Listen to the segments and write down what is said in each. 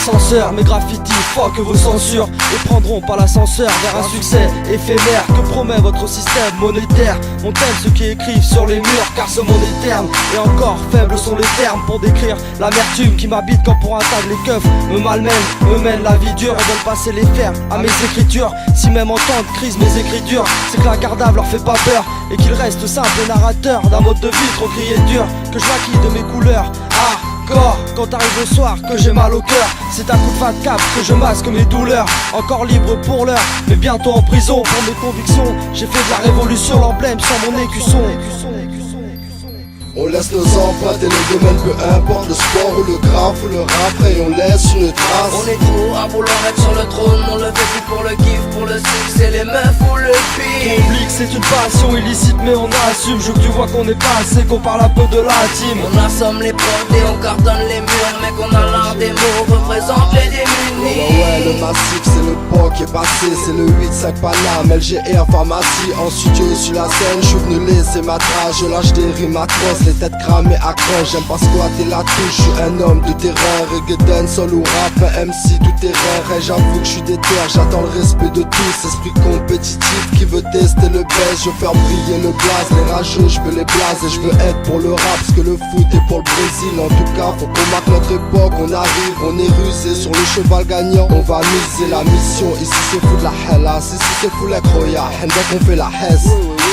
l'ascenseur. Mes graffitis, fuck vos censures, et prendront pas l'ascenseur vers un succès éphémère que promet votre système monétaire. Mon thème, ceux qui écrivent sur les murs, car ce monde est terne. Et encore faibles sont les termes pour décrire l'amertume qui m'habite quand pour un tag les keufs me malmènent, me mènent la vie dure. On veut passer les fers à mes écritures. Si même en temps de crise mes écritures, c'est que l'incarnable leur fait pas peur, et qu'il reste simple narrateur d'un mode de vie trop crié dur, que je maquille de mes couleurs. Hardcore, quand arrive le soir que j'ai mal au cœur, c'est un coup de 24 que je masque mes douleurs. Encore libre pour l'heure, mais bientôt en prison pour mes convictions. J'ai fait de la révolution l'emblème sur mon écusson. On laisse nos empreintes et les domaines, peu importe le sport ou le graphe ou le rap, et on laisse une trace. On est trop à vouloir être sur le trône, on le fait plus pour le kiff, pour le succès, les meufs ou le pire. Oublie que c'est une passion illicite mais on assume. Je veux que tu vois qu'on est pas assez, qu'on parle un peu de l'intime. On assomme les portes et on cartonne les murs, mais qu'on a l'art des mots, représente les démunis. Ouais, le massif c'est le pot qui est passé, c'est le 8-5 Paname, LGR pharmacie. En studio sur la scène, je suis venu laisser ma trace, je lâche des rimes atroces, les têtes cramées à cran. J'aime pas squatter la touche, je suis un homme de terrain. Reggae, sol ou rap, un MC tout terrain. Et j'avoue que je suis déter, j'attends le respect de tous. Esprit compétitif qui veut tester le best, je veux faire briller le blaze. Les rageux, je veux les blazer, je veux être pour le rap, parce que le foot est pour le Brésil. En tout cas, faut qu'on marque notre époque, on arrive, on est rusé sur le cheval gagnant. On va miser la mission, ici c'est fou de la hella, ici c'est fou la croya. Hendek on fait la hesse.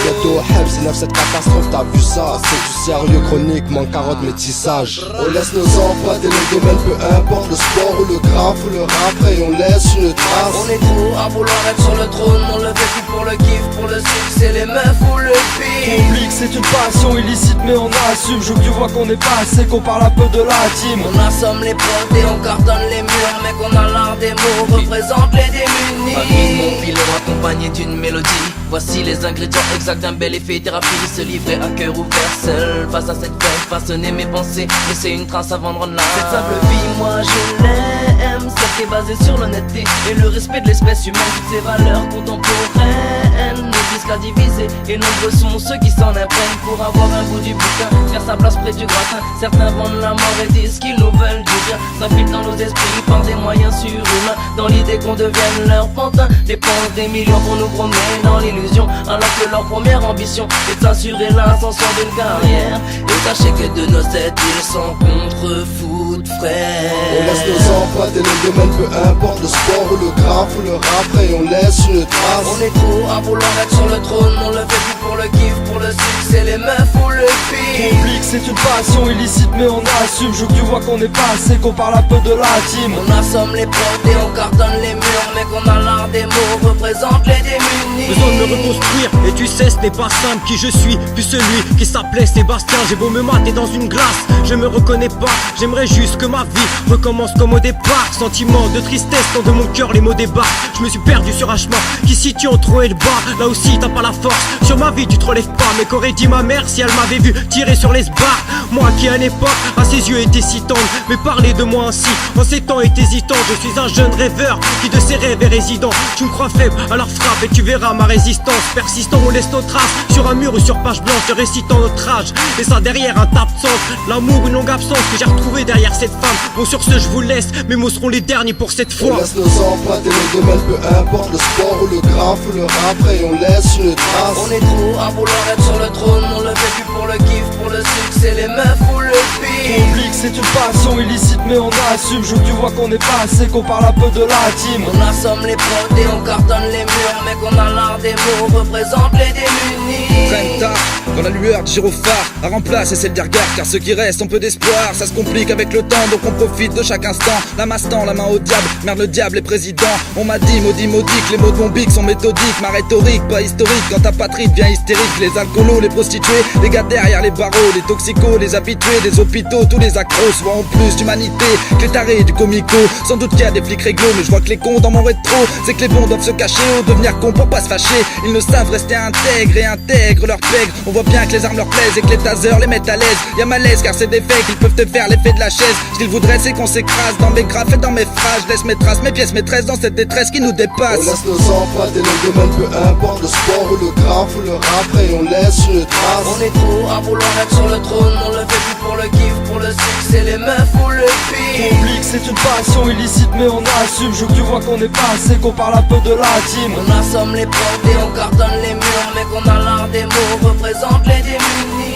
Bientôt Help, c'est 9 cette catastrophe, t'as vu ça? C'est du sérieux chronique, manque carotte métissage. On laisse nos empreintes et les domaines, peu importe le sport ou le graphe ou le rap, et on laisse une trace. On est trop à vouloir être sur le trône, on le fait plus pour le kiff, pour le succès, les meufs ou le pire. Oublie que c'est une passion illicite mais on assume. Je veux que tu vois qu'on est pas assez, qu'on parle un peu de l'intime. On assomme les portes et on cartonne les murs, mais qu'on a l'art des mots, représente les démunis. Famille, mon pilon accompagné d'une mélodie. Voici les ingrédients exacts d'un bel effet thérapie. Se livrer à cœur ouvert, seul face à cette fête, façonner mes pensées, laisser une trace avant de rendre l'âme. Cette simple vie, moi je l'aime, celle qui est basée sur l'honnêteté et le respect de l'espèce humaine. Toutes ces valeurs contemporaines n'existent qu'à diviser, et nombreux sont ceux qui s'en imprègnent pour avoir un bout du butin, faire sa place près du gratin. Certains vendent la mort et disent qu'ils nous veulent du bien, s'infiltrent dans nos esprits par des moyens surhumains, dans l'idée qu'on devienne leur pantin. Dépensent des millions pour nous promener dans l'illusion, alors que leur première ambition est d'assurer l'ascension d'une carrière. Et sachez que de nos têtes ils sont contre-foot, frère. On laisse nos empreintes et les domaines, peu importe le sport ou le graphe ou le rap, et on laisse une trace. On est trop à vouloir être sur le trône, on le fait plus pour le kiff, pour le succès, les meufs ou le pire. Oublie que c'est une passion illicite mais on assume. Je veux que tu vois qu'on est pas assez, qu'on parle un peu de l'intime. On assomme les portes et on cartonne les murs, mais qu'on a l'art des mots, représente les démunis. Besoin de me reconstruire, et tu sais ce n'est pas simple. Qui je suis, puis celui qui s'appelait Sébastien. J'ai beau me mater dans une glace, je me reconnais pas. J'aimerais juste que ma vie recommence comme au départ. Sentiment de tristesse quand de mon cœur les mots débarquent. Je me suis perdu sur un chemin qui situe entre haut et le bas. Là aussi t'as pas la force, sur ma vie tu te relèves pas. Mais qu'aurait dit ma mère si elle m'avait vu tirer sur les sbarres? Moi qui à l'époque à ses yeux était si tendre, mais parler de moi ainsi en ces temps est hésitant. Je suis un jeune rêveur qui de ses rêves est résident. Tu me crois faible, alors frappe et tu verras ma résistance. Persistant, on laisse nos traces sur un mur ou sur page blanche, te récitant notre âge. Et ça derrière un tape de sens, l'amour, une longue absence que j'ai retrouvé derrière cette femme. Bon, sur ce je vous laisse, mes mots seront les derniers pour cette fois. On laisse nos empreintes et les domaines, peu importe le sport ou le graphe ou le rap, et on laisse une trace. On est trop à vouloir être sur le trône, on le fait plus pour le kiff, pour le succès, les meufs ou le pire. Oublie que c'est une passion illicite mais on assume. Je veux que tu vois qu'on est pas assez, qu'on parle un peu de l'intime. On assomme les portes et on cartonne les murs, mais qu'on a l'art des mots, représente les démunis. Traîne tard, dans la lueur du gyrophare, à remplacer celle des regards, car ceux qui restent ont peu d'espoir. Ça se complique avec le temps, donc on profite de chaque instant. La mastant, la main au diable, merde le diable est président. On m'a dit, maudit, que les mots de mon bic sont méthodiques. Ma rhétorique, pas historique, quand ta patrie devient hystérique. Les alcoolos, les prostituées, les gars derrière les barreaux, les toxicos, les habitués des hôpitaux, tous les accros, soit en plus d'humanité que les tarés du comico. Sans doute qu'il y a des flics réglo, mais je vois que les cons dans mon rétro, c'est que les bons doivent se cacher ou devenir cons pour pas se fâcher. Ils ne savent rester intègres et intègrent leur pègre. On voit bien que les armes leur plaisent et que les tasers les mettent à l'aise. Y'a malaise car c'est des fakes, ils peuvent te faire l'effet de la chaise. Ce qu'ils voudraient c'est qu'on s'écrase dans mes graphes et dans mes phrases. Je laisse mes traces, mes pièces maîtresses dans cette détresse qui nous dépasse. On laisse nos empreintes et les domaines, peu importe le sport ou le graphe ou le rap, et on laisse une trace. On est trop à vouloir être sur le trône, on le fait plus pour le kiff, pour le succès, les meufs ou le pire. Oublie que c'est une passion illicite mais on assume. Je veux que tu vois qu'on est passé, qu'on parle un peu de la team. On assomme les portes et on cartonne les murs, mais qu'on a l'art des mots, représente les démunis.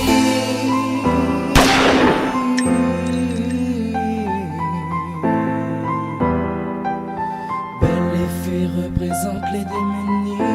Belle et fée représente les démunis.